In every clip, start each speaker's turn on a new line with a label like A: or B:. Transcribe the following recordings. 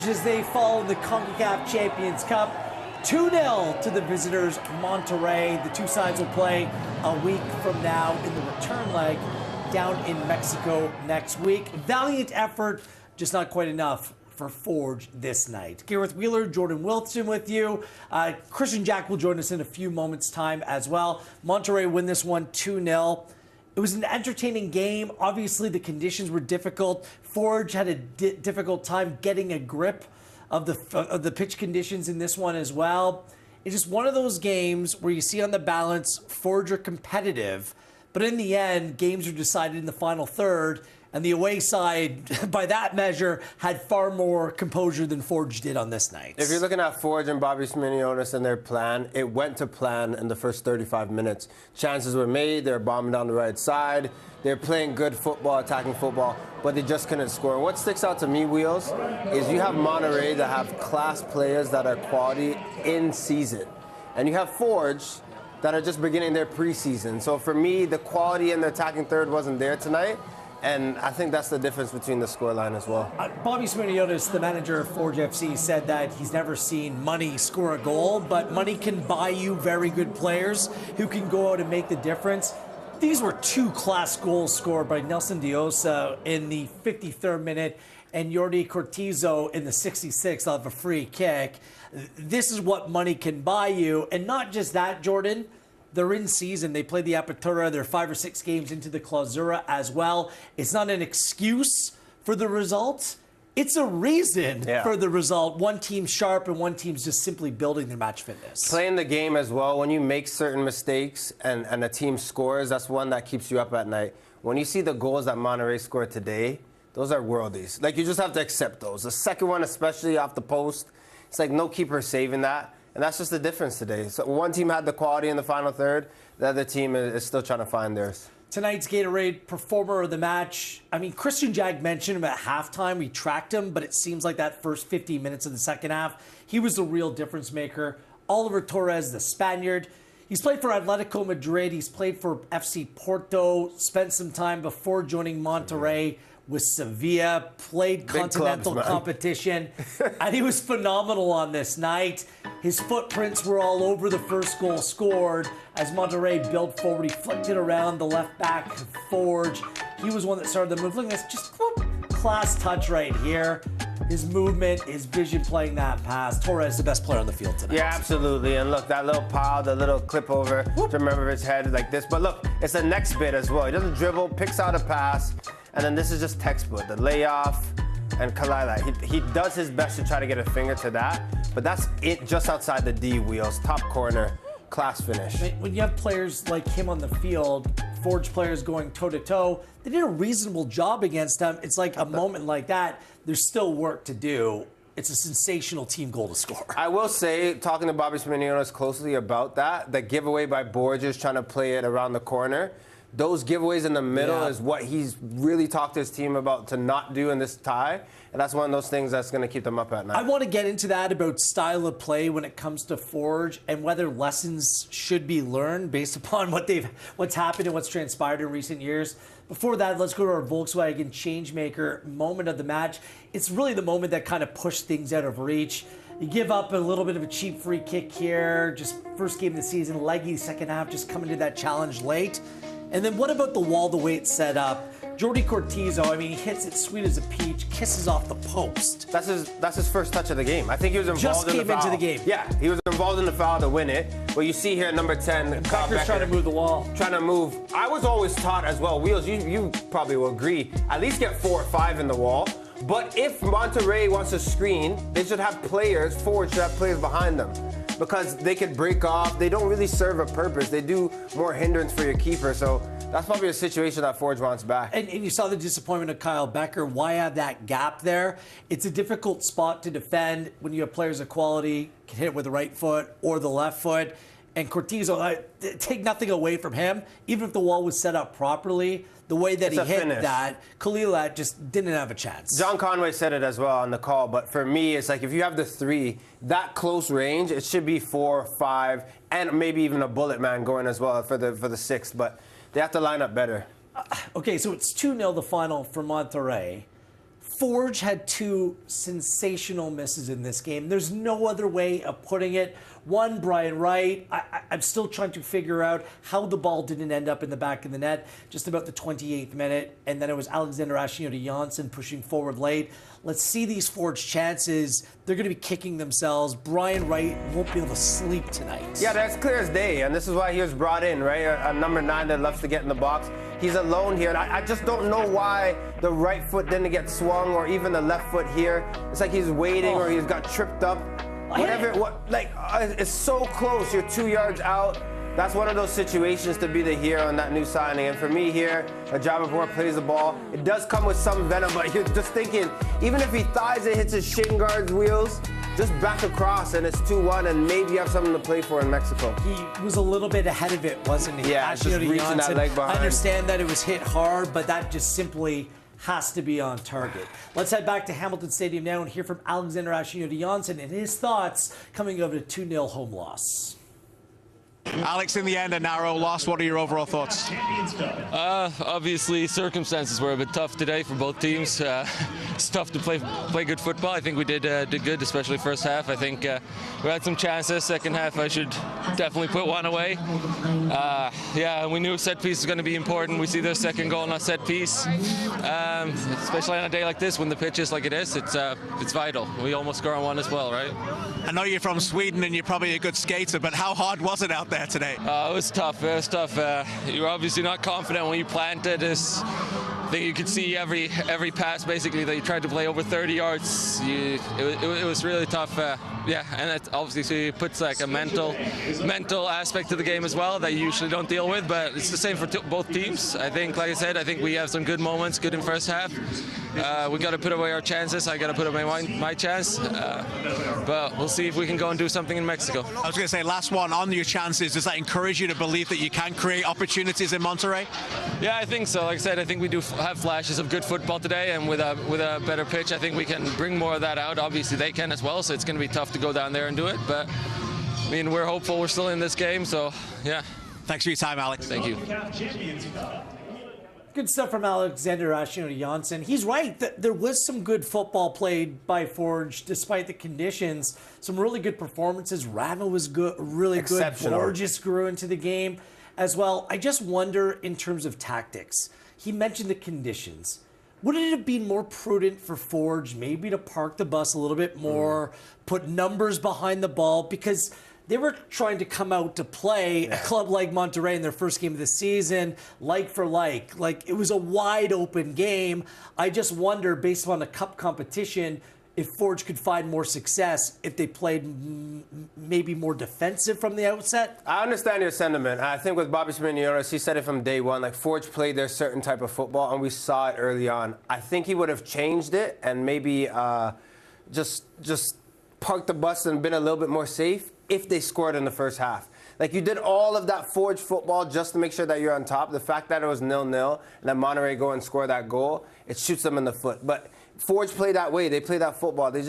A: As they follow the Concacaf Champions Cup, 2-0 to the visitors, Monterrey. The two sides will play a week from now in the return leg down in Mexico next week. Valiant effort, just not quite enough for Forge this night. Gareth Wheeler, Jordan Wilson with you. Christian Jack will join us in a few moments' time as well. Monterrey win this one 2-0. It was an entertaining game. Obviously, the conditions were difficult. Forge had a difficult time getting a grip of the pitch conditions in this one as well. It's just one of those games where you see on the balance, Forge are competitive, but in the end, games are decided in the final third, and the away side, by that measure, had far more composure than Forge did on this night.
B: If you're looking at Forge and Bobby Sminiotis and their plan, it went to plan in the first 35 minutes. Chances were made, they were bombing down the right side, they're playing good football, attacking football, but they just couldn't score. And what sticks out to me, Wheels, is you have Monterrey that have class players that are quality in season. And you have Forge that are just beginning their preseason. So for me, the quality in the attacking third wasn't there tonight. And I think that's the difference between the scoreline as well.
A: Bobby Sminiotis, the manager of Forge FC, said that he's never seen money score a goal, but money can buy you very good players who can go out and make the difference. These were two class goals scored by Nelson Diosa in the 53rd minute and Jordi Cortizo in the 66th off a free kick. This is what money can buy you. And not just that, Jordan. They're in season. They played the Apertura. They're 5 or 6 games into the Clausura as well. It's not an excuse for the result. It's a reason for the result. One team's sharp and one team's just simply building their match fitness.
B: Playing the game as well, when you make certain mistakes and a team scores, that's one that keeps you up at night. When you see the goals that Monterrey scored today, those are worldies. Like, you just have to accept those. The second one, especially off the post, it's like no keeper saving that. And that's just the difference today. So one team had the quality in the final third. The other team is still trying to find theirs.
A: Tonight's Gatorade performer of the match. I mean, Christian Jack mentioned him at halftime. We tracked him, but it seems like that first 50 minutes of the second half, he was the real difference maker. Oliver Torres, the Spaniard. He's played for Atletico Madrid. He's played for FC Porto. Spent some time before joining Monterrey with Sevilla, played continental competition, and he was phenomenal on this night. His footprints were all over the first goal scored as Monterrey built forward. He flicked it around the left back, Forge. He was one that started the move. Look at this, just whoop, class touch right here. His movement, his vision playing that pass. Torres, the best player on the field tonight.
B: Yeah, absolutely. And look, that little pile, the little clip over to remember his head like this. But look, it's the next bit as well. He doesn't dribble, picks out a pass. And then this is just textbook, the layoff and Kalila. He does his best to try to get a finger to that, but that's it just outside the D wheels, top corner, class finish.
A: When you have players like him on the field, Forge players going toe-to-toe, they did a reasonable job against them. It's like a moment like that, there's still work to do. It's a sensational team goal to score.
B: I will say, talking to Bobby Sminiotis closely about that, the giveaway by Borges trying to play it around the corner, those giveaways in the middle is what he's really talked to his team about to not do in this tie. And that's one of those things that's going to keep them up at night.
A: I want to get into that about style of play when it comes to Forge and whether lessons should be learned based upon what's happened and what's transpired in recent years. Before that, let's go to our Volkswagen changemaker moment of the match. It's really the moment that kind of pushed things out of reach. You give up a little bit of a cheap free kick here. Just first game of the season, leggy second half, just coming to that challenge late. And then what about the wall, the way it's set up? Jordi Cortizo, I mean, he hits it sweet as a peach, kisses off the post.
B: That's his first touch of the game. I think he was involved in the foul.
A: Just came into the game.
B: Yeah, he was involved in the foul to win it. But you see here, number 10,
A: Becker's trying to move the wall.
B: Trying to move. I was always taught as well, Wheels, you probably will agree, at least get 4 or 5 in the wall. But if Monterrey wants to screen, they should have players, Forward should have players behind them. Because they could break off. They don't really serve a purpose. They do more hindrance for your keeper. So that's probably a situation that Forge wants back.
A: And you saw the disappointment of Kyle Becker. Why have that gap there? It's a difficult spot to defend when you have players of quality, can hit it with the right foot or the left foot. And Cortizo, take nothing away from him. Even if the wall was set up properly, the way that he hit that, Kalila just didn't have a chance.
B: John Conway said it as well on the call, but for me, it's like if you have the 3, that close range, it should be 4, 5, and maybe even a bullet man going as well for the 6th, but they have to line up better.
A: Okay, so it's 2-0 the final for Monterrey. Forge had two sensational misses in this game. There's no other way of putting it. One, Brian Wright, I'm still trying to figure out how the ball didn't end up in the back of the net just about the 28th minute. And then it was Alexander Janssen pushing forward late. Let's see these Forge chances. They're going to be kicking themselves. Brian Wright won't be able to sleep tonight.
B: Yeah, that's clear as day. And this is why he was brought in, right? A number 9 that loves to get in the box. He's alone here. And I just don't know why the right foot didn't get swung or even the left foot here. It's like he's waiting or he's got tripped up. It's so close. You're 2 yards out. That's one of those situations to be the hero in that new signing. And for me here, Ejiofor plays the ball. It does come with some venom, but you're just thinking, even if he thighs it, hits his shin guards, wheels, just back across and it's 2-1 and maybe you have something to play for in Mexico.
A: He was a little bit ahead of it, wasn't he?
B: Yeah, just reaching that leg behind.
A: I understand that it was hit hard, but that just simply has to be on target. Let's head back to Hamilton Stadium now and hear from Alexander Janssen and his thoughts coming over to 2-0 home loss.
C: Alex, in the end, a narrow loss. What are your overall thoughts?
D: Obviously, circumstances were a bit tough today for both teams. It's tough to play good football. I think we did good, especially first half. I think we had some chances. Second half, I should definitely put one away. Yeah, we knew set piece was going to be important. We see their second goal on a set piece, especially on a day like this when the pitch is like it is. It's vital. We almost score on one as well, right?
C: I know you're from Sweden and you're probably a good skater, but how hard was it out there today?
D: It was tough. It was tough. You were obviously not confident when you planted. I think you could see every pass basically that you tried to play over 30 yards. It was really tough. Yeah, and it obviously puts like a mental aspect to the game as well that you usually don't deal with. But it's the same for both teams. I think, like I said, I think we have some good moments, good in first half. We got to put away our chances. I got to put away my chance. But we'll see if we can go and do something in Mexico.
C: I was going to say, last one on your chances. Does that encourage you to believe that you can create opportunities in Monterrey?
D: Yeah, I think so. Like I said, I think we do have flashes of good football today, and with a better pitch, I think we can bring more of that out. Obviously, they can as well, so it's going to be tough to go down there and do it. But I mean, we're hopeful. We're still in this game, so yeah.
C: Thanks for your time, Alex.
D: Thank you.
A: Good stuff from Alexander Janssen. He's right. There was some good football played by Forge despite the conditions. Some really good performances. Rama was good, really good. Borges grew into the game as well. I just wonder in terms of tactics. He mentioned the conditions. Would it have been more prudent for Forge maybe to park the bus a little bit more, put numbers behind the ball? Because they were trying to come out to play a club like Monterrey in their first game of the season, like for like. Like, it was a wide open game. I just wonder, based on a cup competition, if Forge could find more success if they played maybe more defensive from the outset.
B: I understand your sentiment. I think with Bobby Simeone, he said it from day one, like Forge played their certain type of football, and we saw it early on. I think he would have changed it and maybe just parked the bus and been a little bit more safe if they scored in the first half. Like, you did all of that Forge football just to make sure that you're on top. The fact that it was 0-0 and that Monterrey go and score that goal, it shoots them in the foot. But Forge play that way. They play that football. They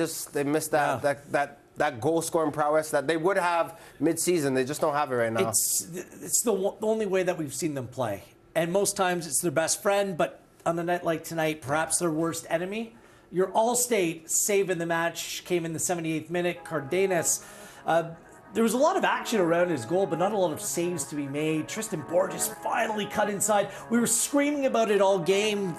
B: missed that goal-scoring prowess that they would have mid-season. They just don't have it right now.
A: It's the only way that we've seen them play. And most times it's their best friend, but on a night like tonight, perhaps their worst enemy. Your All-State save in the match came in the 78th minute. Cardenas, there was a lot of action around his goal, but not a lot of saves to be made. Tristan Borges finally cut inside. We were screaming about it all game,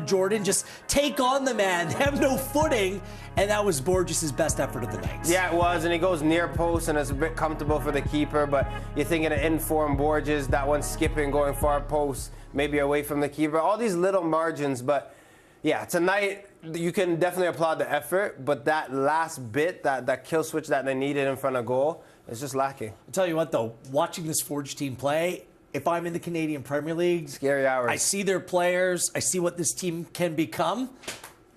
A: Jordan. Just take on the man. They have no footing. And that was Borges' best effort of the night.
B: Yeah, it was. And he goes near post, and it's a bit comfortable for the keeper. But you're thinking of informed Borges, that one skipping, going far post, maybe away from the keeper. All these little margins. But, yeah, tonight you can definitely applaud the effort, but that last bit, that kill switch that they needed in front of goal, is just lacking.
A: I'll tell you what, though, watching this Forge team play, if I'm in the Canadian Premier League,
B: scary hours.
A: I see their players, I see what this team can become.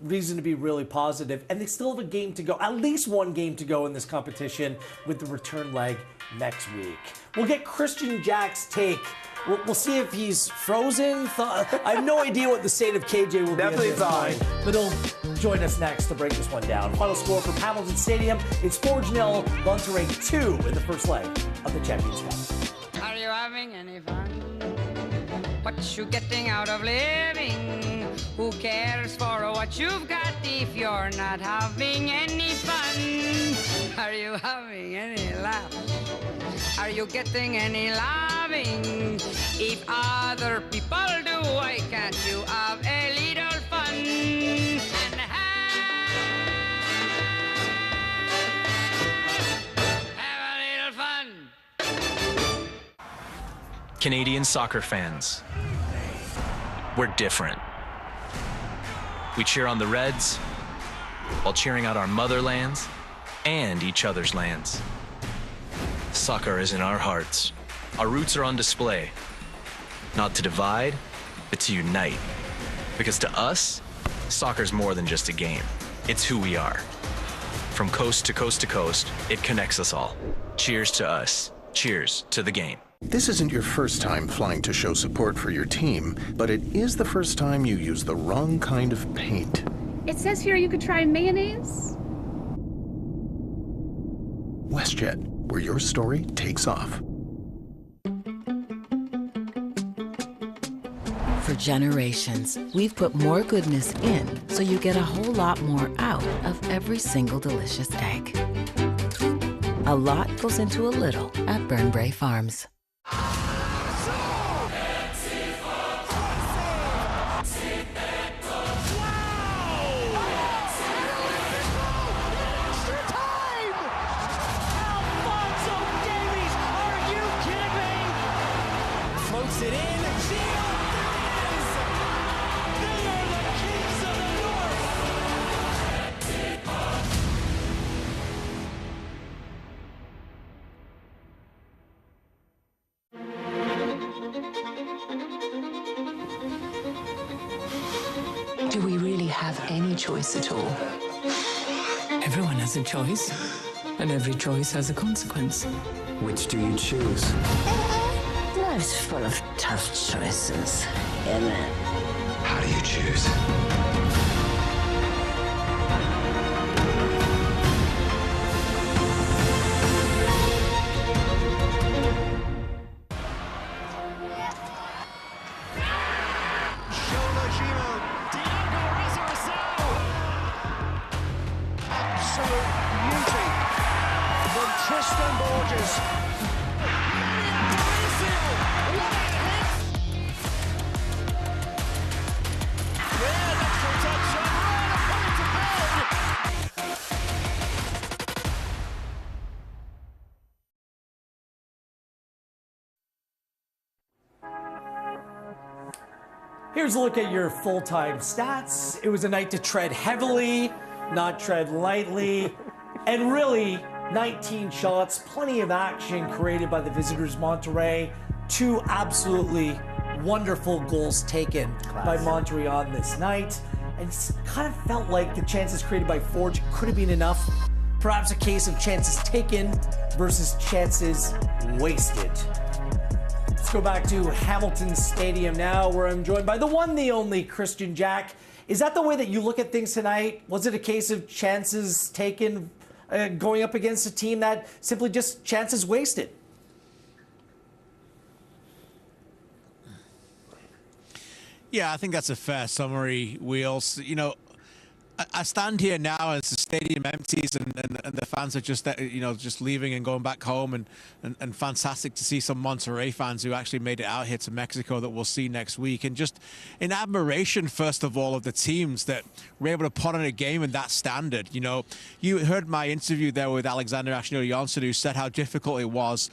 A: Reason to be really positive. And they still have a game to go, at least one game to go in this competition with the return leg next week. We'll get Christian Jack's take. We'll see if he's frozen. I have no idea what the state of KJ will
B: definitely
A: be at this point, but he'll join us next to break this one down. Final score from Hamilton Stadium, it's Forge 0, Monterrey 2 in the first leg of the Champions Cup.
E: Are you having any fun? What you getting out of living? Who cares for what you've got if you're not having any fun? Are you having any laugh? Are you getting any loving? If other people do, why can't you have a little fun? And have a little fun.
F: Canadian soccer fans, we're different. We cheer on the Reds while cheering out our motherlands and each other's lands. Soccer is in our hearts. Our roots are on display. Not to divide, but to unite. Because to us, soccer's more than just a game. It's who we are. From coast to coast to coast, it connects us all. Cheers to us. Cheers to the game.
G: This isn't your first time flying to show support for your team, but it is the first time you use the wrong kind of paint.
H: It says here you could try mayonnaise.
G: WestJet, where your story takes off.
I: For generations, we've put more goodness in so you get a whole lot more out of every single delicious egg. A lot goes into a little at Burnbrae Farms.
A: It in. Gio, there it is! They are the kings of the
J: North. Do we really have any choice at all?
K: Everyone has a choice, and every choice has a consequence.
L: Which do you choose?
M: Life's full of tough choices, isn't it?
L: How do you choose?
N: Absolute beauty from Tristan Borges.
A: Here's a look at your full-time stats. It was a night to tread heavily, not tread lightly, and really 19 shots, plenty of action created by the visitors Monterrey. 2 absolutely wonderful goals taken by Monterrey on this night. And it kind of felt like the chances created by Forge could have been enough. Perhaps a case of chances taken versus chances wasted. Let's go back to Hamilton Stadium now, where I'm joined by the one, the only Christian Jack. Is that the way that you look at things tonight? Was it a case of chances taken going up against a team that simply just chances wasted?
C: Yeah, I think that's a fair summary, Wheels. You know, I stand here now as the stadium empties and the fans are just, you know, just leaving and going back home, and fantastic to see some Monterrey fans who actually made it out here to Mexico that we'll see next week. And just in admiration, first of all, of the teams that were able to put on a game in that standard. You know, you heard my interview there with Alexander Ashnil-Jonsson, who said how difficult it was.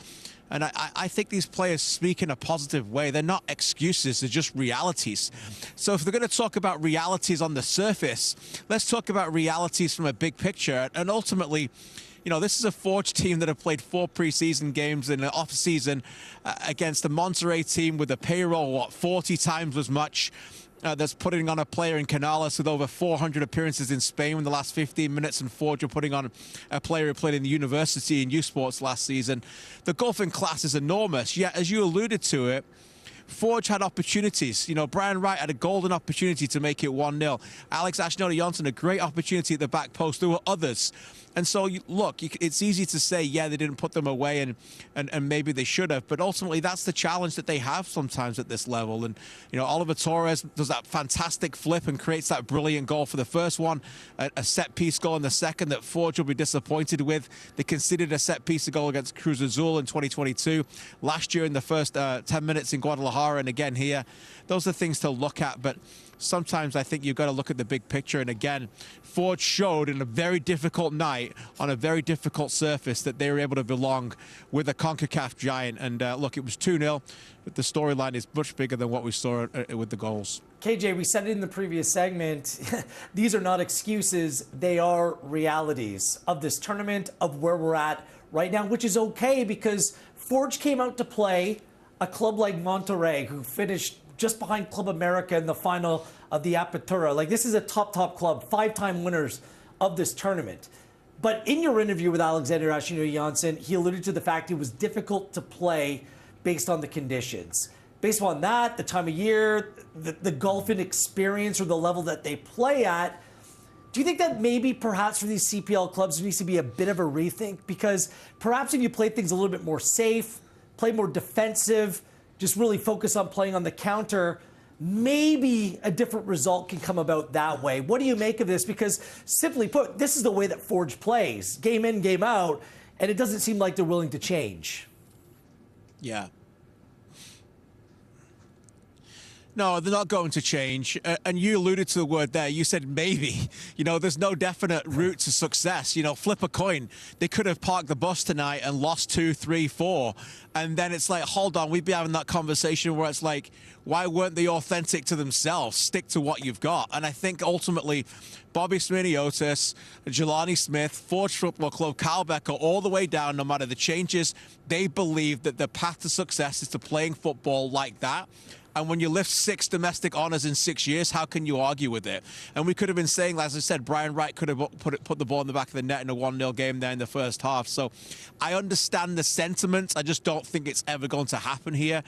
C: And I think these players speak in a positive way. They're not excuses, they're just realities. So if they're going to talk about realities on the surface, let's talk about realities from a big picture. And ultimately, you know, this is a Forge team that have played 4 preseason games in the off-season against the Monterrey team with a payroll, 40 times as much. That's putting on a player in Canales with over 400 appearances in Spain in the last 15 minutes, and Forge are putting on a player who played in the university in U Sports last season. The gulf in class is enormous. Yet, as you alluded to it, Forge had opportunities. You know, Brian Wright had a golden opportunity to make it 1-0. Alex Ashnodi-Johnson, a great opportunity at the back post. There were others. And so, look, it's easy to say, yeah, they didn't put them away and maybe they should have. But ultimately, that's the challenge that they have sometimes at this level. And, you know, Oliver Torres does that fantastic flip and creates that brilliant goal for the first one, a set-piece goal in the second that Forge will be disappointed with. They conceded a set-piece goal against Cruz Azul in 2022. Last year in the first 10 minutes in Guadalajara and again here. Those are things to look at. But sometimes I think you've got to look at the big picture. And again, Forge showed in a very difficult night on a very difficult surface that they were able to belong with a CONCACAF giant. And look, it was 2-0, but the storyline is much bigger than what we saw with the goals.
A: KJ, we said it in the previous segment. These are not excuses. They are realities of this tournament, of where we're at right now, which is okay because Forge came out to play a club like Monterrey, who finished just behind Club America in the final of the Apertura. Like, this is a top club, 5-time winners of this tournament. But in your interview with Alexander Ashnodi-Johnson, he alluded to the fact it was difficult to play based on the conditions. Based on that, the time of year, the golfing experience or the level that they play at, do you think that maybe perhaps for these CPL clubs there needs to be a bit of a rethink? Because perhaps if you play things a little bit more safe, play more defensive, just really focus on playing on the counter, maybe a different result can come about that way. What do you make of this? Because simply put, this is the way that Forge plays, game in, game out, and it doesn't seem like they're willing to change.
C: Yeah. No, they're not going to change. And you alluded to the word there. You said maybe. You know, there's no definite route to success. You know, flip a coin. They could have parked the bus tonight and lost 2, 3, 4. And then it's like, hold on, we'd be having that conversation where it's like, why weren't they authentic to themselves? Stick to what you've got. And I think ultimately, Bobby Sminiotis, Jelani Smith, Forge Football Club, Kyle Becker, all the way down, no matter the changes, they believe that the path to success is to playing football like that. And when you lift 6 domestic honors in 6 years, how can you argue with it? And we could have been saying, as I said, Brian Wright could have put the ball in the back of the net in a 1-0 game there in the first half. So I understand the sentiments. I just don't think it's ever going to happen here.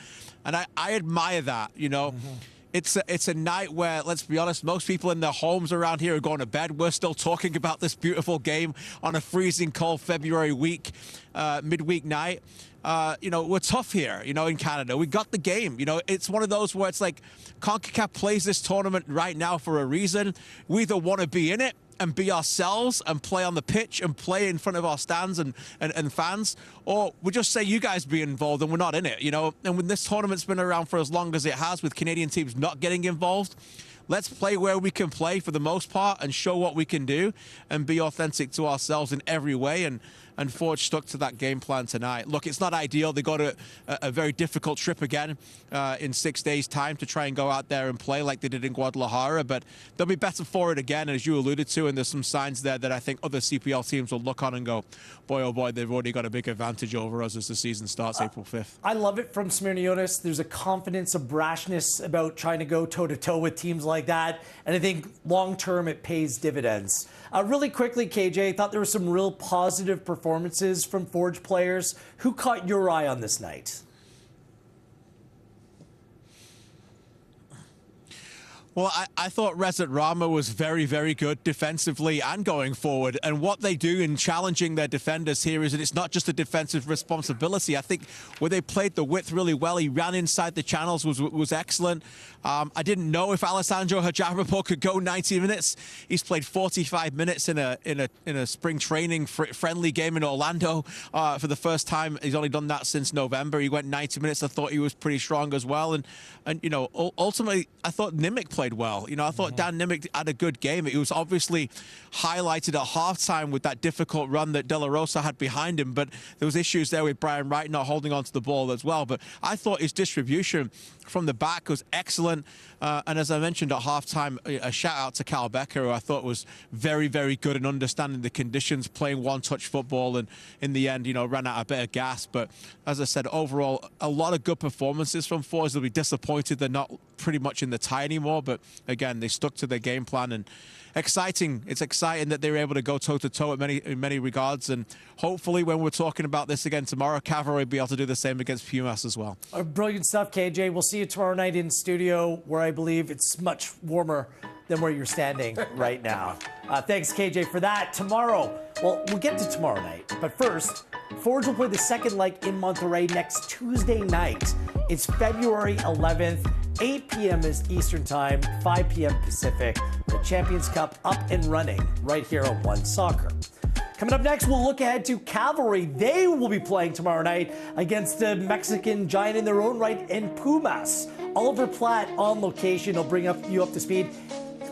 C: And I admire that, you know. Mm-hmm. It's a night where, let's be honest, most people in their homes around here are going to bed. We're still talking about this beautiful game on a freezing cold February week, midweek night. You know, we're tough here, you know, in Canada. We got the game. You know, it's one of those where it's like CONCACAF plays this tournament right now for a reason. We either want to be in it and be ourselves and play on the pitch and play in front of our stands and fans, or we just say you guys be involved and we're not in it, you know. And when this tournament's been around for as long as it has, with Canadian teams not getting involved, let's play where we can play for the most part and show what we can do and be authentic to ourselves in every way. And Forge stuck to that game plan tonight. Look, it's not ideal. They got a very difficult trip again in 6 days' time to try and go out there and play like they did in Guadalajara, but they'll be better for it again, as you alluded to, and there's some signs there that I think other CPL teams will look on and go, boy, oh boy, they've already got a big advantage over us as the season starts April 5th.
A: I love it from Smirniotis. There's a confidence, a brashness about trying to go toe-to-toe with teams like that, and I think long-term it pays dividends. Really quickly, KJ, I thought there were some real positive performances from Forge players. Who caught your eye on this night?
C: Well, I thought Rezat Rama was very, very good defensively and going forward. And what they do in challenging their defenders here is that it's not just a defensive responsibility. I think where they played the width really well, he ran inside the channels, was excellent. I didn't know if Alessandro Hajabapur could go 90 minutes. He's played 45 minutes in a spring training friendly game in Orlando for the first time. He's only done that since November. He went 90 minutes. I thought he was pretty strong as well. And you know, ultimately, I thought Nimick played well. You know, I thought Dan Nimick had a good game. It was obviously highlighted at halftime with that difficult run that De La Rosa had behind him, but there was issues there with Brian Wright not holding onto the ball as well. But I thought his distribution from the back was excellent. And as I mentioned at halftime, a shout out to Kyle Becker, who I thought was very, very good in understanding the conditions, playing one-touch football, and in the end, you know, ran out a bit of gas. But as I said, overall, a lot of good performances from Forge. They'll be disappointed they're not pretty much in the tie anymore, but But again, they stuck to their game plan, and exciting. It's exciting that they were able to go toe-to-toe in many regards. And hopefully when we're talking about this again tomorrow, Cavalry will be able to do the same against Pumas as well.
A: Brilliant stuff, KJ. We'll see you tomorrow night in studio, where I believe it's much warmer than where you're standing right now. Thanks, KJ, for that. Tomorrow, well, we'll get to tomorrow night. But first, Forge will play the second leg in Monterrey next Tuesday night. It's February 11th, 8 p.m. is Eastern Time, 5 p.m. Pacific. The Champions Cup up and running right here on One Soccer. Coming up next, we'll look ahead to Cavalry. They will be playing tomorrow night against the Mexican giant in their own right in Pumas. Oliver Platt on location. He'll bring you up to speed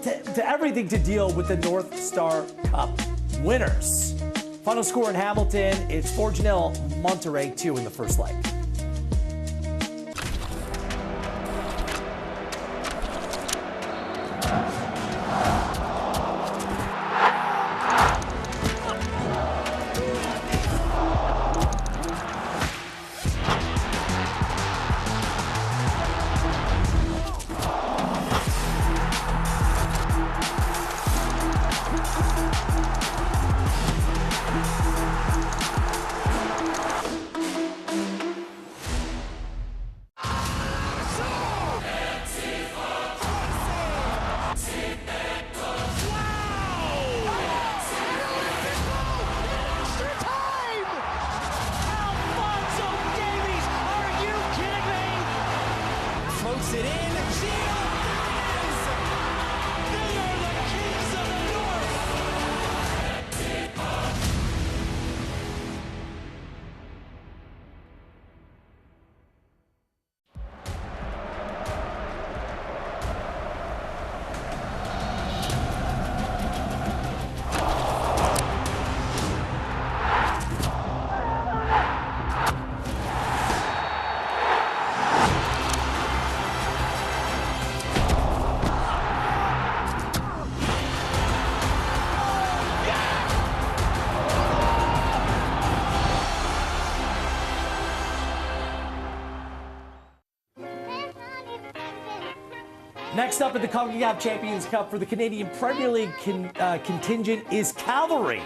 A: to everything to deal with the North Star Cup winners. Final score in Hamilton is Forge 0, Monterrey 2 in the first leg. Next up in the Concacaf Champions Cup for the Canadian Premier League contingent is Cavalry.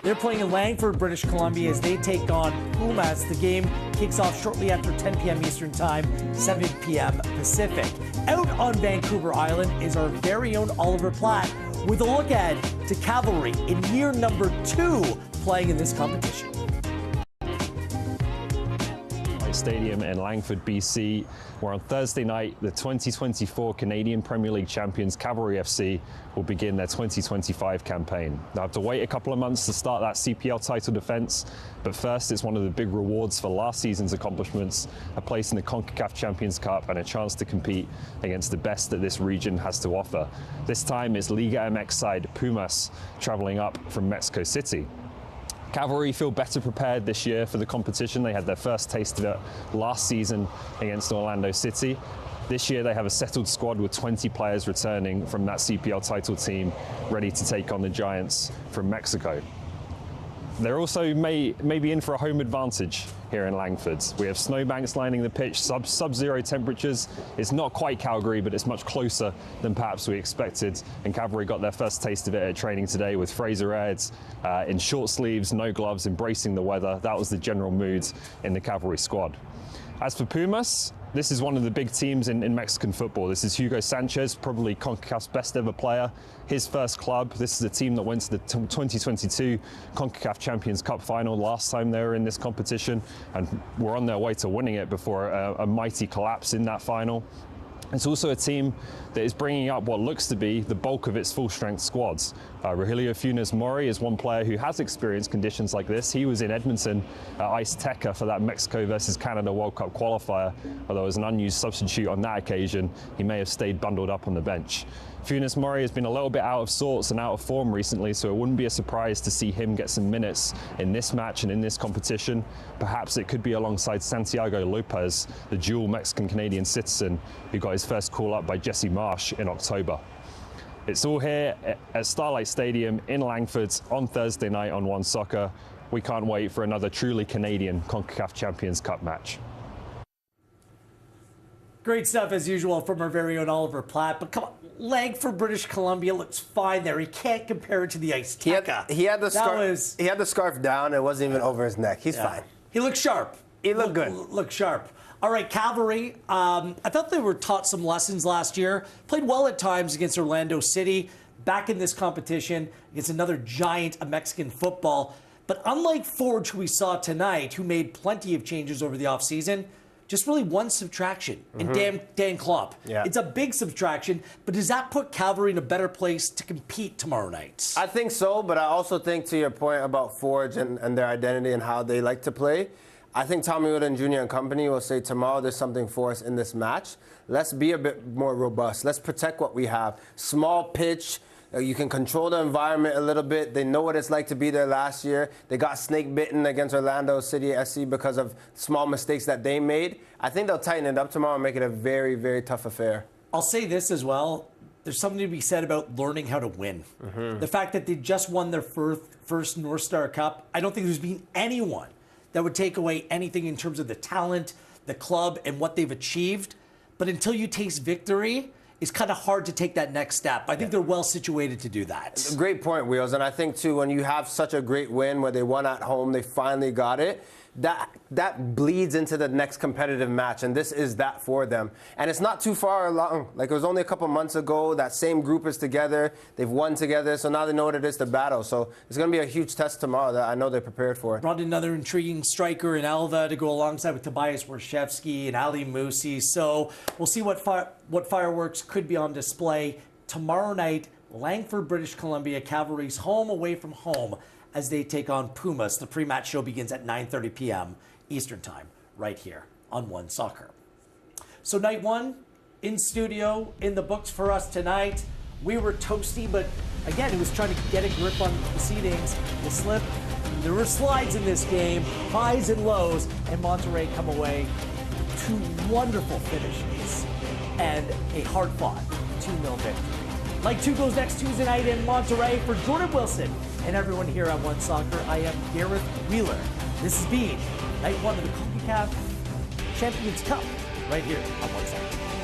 A: They're playing in Langford, British Columbia, as they take on Pumas. The game kicks off shortly after 10 p.m. Eastern Time, 7 p.m. Pacific. Out on Vancouver Island is our very own Oliver Platt with a look ahead to Cavalry in year number 2 playing in this competition.
O: Stadium in Langford, BC, where on Thursday night, the 2024 Canadian Premier League champions Cavalry FC will begin their 2025 campaign. They'll have to wait a couple of months to start that CPL title defense, but first it's one of the big rewards for last season's accomplishments, a place in the Concacaf Champions Cup and a chance to compete against the best that this region has to offer. This time it's Liga MX side Pumas traveling up from Mexico City. Cavalry feel better prepared this year for the competition. They had their first taste of it last season against Orlando City. This year they have a settled squad with 20 players returning from that CPL title team, ready to take on the Giants from Mexico. They're also maybe in for a home advantage here in Langford. We have snowbanks lining the pitch, sub-zero temperatures. It's not quite Calgary, but it's much closer than perhaps we expected. And Cavalry got their first taste of it at training today with Fraser Airds in short sleeves, no gloves, embracing the weather. That was the general mood in the Cavalry squad. As for Pumas, this is one of the big teams in Mexican football. This is Hugo Sanchez, probably CONCACAF's best ever player. His first club. This is a team that went to the 2022 CONCACAF Champions Cup final last time they were in this competition and were on their way to winning it before a mighty collapse in that final. It's also a team that is bringing up what looks to be the bulk of its full-strength squads. Rogelio Funes Mori is one player who has experienced conditions like this. He was in Edmonton at Ice Teca for that Mexico versus Canada World Cup qualifier. Although as an unused substitute on that occasion, he may have stayed bundled up on the bench. Funes Mori has been a little bit out of sorts and out of form recently, so it wouldn't be a surprise to see him get some minutes in this match and in this competition. Perhaps it could be alongside Santiago Lopez, the dual Mexican-Canadian citizen who got his first call-up by Jesse Marsh in October. It's all here at Starlight Stadium in Langford on Thursday night on One Soccer. We can't wait for another truly Canadian CONCACAF Champions Cup match.
A: Great stuff as usual from our very own Oliver Platt. But come on, Langford, British Columbia looks fine there. He can't compare it to the Azteca.
B: He had the scarf down. It wasn't even over his neck. He's fine.
A: He looked sharp.
B: He looked good.
A: Looked sharp. All right, Cavalry. I thought they were taught some lessons last year. Played well at times against Orlando City. Back in this competition against another giant of Mexican football. But unlike Forge, who we saw tonight, who made plenty of changes over the offseason, just really one subtraction in Dan Klopp.
B: Yeah.
A: It's a big subtraction, but does that put Cavalry in a better place to compete tomorrow night?
B: I think so, but I also think, to your point about Forge and their identity and how they like to play, I think Tommy Wooden Jr. and company will say tomorrow there's something for us in this match. Let's be a bit more robust. Let's protect what we have. Small pitch. You can control the environment a little bit. They know what it's like to be there last year. They got snake bitten against Orlando City SC because of small mistakes that they made. I think they'll tighten it up tomorrow and make it a very, very tough affair.
A: I'll say this as well. There's something to be said about learning how to win. The fact that they just won their first North Star Cup, I don't think there's been anyone that would take away anything in terms of the talent, the club, and what they've achieved. But until you taste victory, it's kind of hard to take that next step. I think they're well situated to do that.
B: Great point, Wheels. And I think, too, when you have such a great win where they won at home, they finally got it, that bleeds into the next competitive match, and this is that for them. And it's not too far along. Like, it was only a couple months ago. That same group is together. They've won together, so now they know what it is to battle. So it's going to be a huge test tomorrow that I know they're prepared for.
A: Brought in another intriguing striker in Alva to go alongside with Tobias Warshevsky and Ali Musi. So we'll see what fireworks could be on display tomorrow night. Langford, British Columbia, Cavalry's home away from home as they take on Pumas. The pre-match show begins at 9:30 p.m. Eastern Time, right here on One Soccer. So night one, in studio, in the books for us tonight. We were toasty, but again, it was trying to get a grip on proceedings. The slip, there were slides in this game, highs and lows, and Monterrey come away with two wonderful finishes and a hard-fought 2-0 victory. Like 2 goes next Tuesday night in Monterrey. For Jordan Wilson and everyone here at One Soccer, I am Gareth Wheeler. This has been night one of the Concacaf Champions Cup right here on One Soccer.